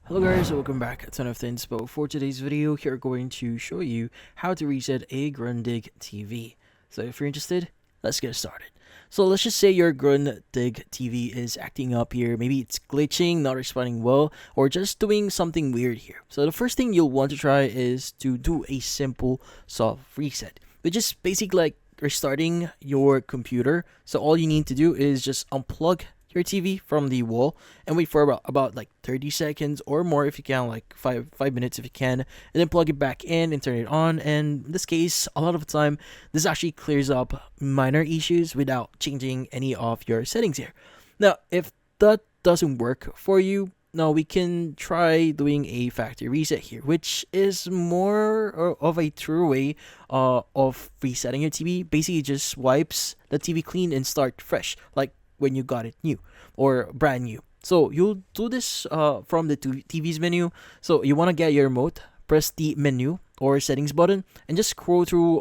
Hello guys, welcome back to Ton of Inspo. For today's video, here we're going to show you how to reset a Grundig TV. So if you're interested, let's get started. So let's just say your Grundig TV is acting up here. Maybe it's glitching, not responding well, or just doing something weird here. So the first thing you'll want to try is to do a simple soft reset, which is basically like restarting your computer. So all you need to do is just unplug your TV from the wall and wait for about like 30 seconds or more if you can, like five minutes if you can, and then plug it back in and turn it on. And in this case, a lot of the time this actually clears up minor issues without changing any of your settings here. Now if that doesn't work for you, now we can try doing a factory reset here, which is more of a true way of resetting your TV. Basically just wipes the TV clean and start fresh, like when you got it new or brand new. So you'll do this from the TV's menu. So you want to get your remote, press the menu or settings button, and just scroll through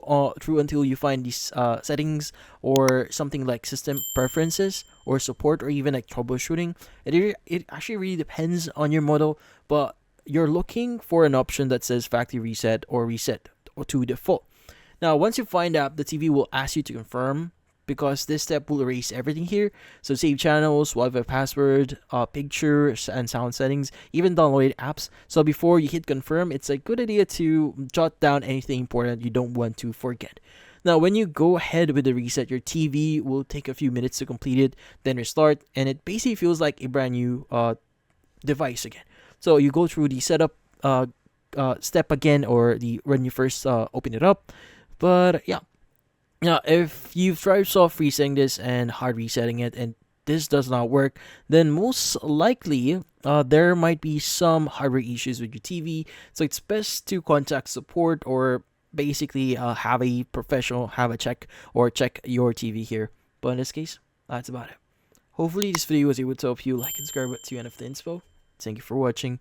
until you find these settings or something like system preferences or support or even like troubleshooting. It actually really depends on your model, but you're looking for an option that says factory reset or reset to default. Now once you find out, the TV will ask you to confirm, because this step will erase everything here. So save channels, Wi-Fi password, pictures and sound settings, even downloaded apps. So before you hit confirm, it's a good idea to jot down anything important you don't want to forget. Now when you go ahead with the reset, your TV will take a few minutes to complete it, then restart, and it basically feels like a brand new device again. So you go through the setup step again, or the when you first open it up. But yeah, now, if you've tried soft resetting this and hard resetting it and this does not work, then most likely there might be some hardware issues with your TV. So it's best to contact support or basically have a professional have a check or check your TV here. But in this case, that's about it. Hopefully this video was able to help you. Like and subscribe to end of the inspo. Thank you for watching.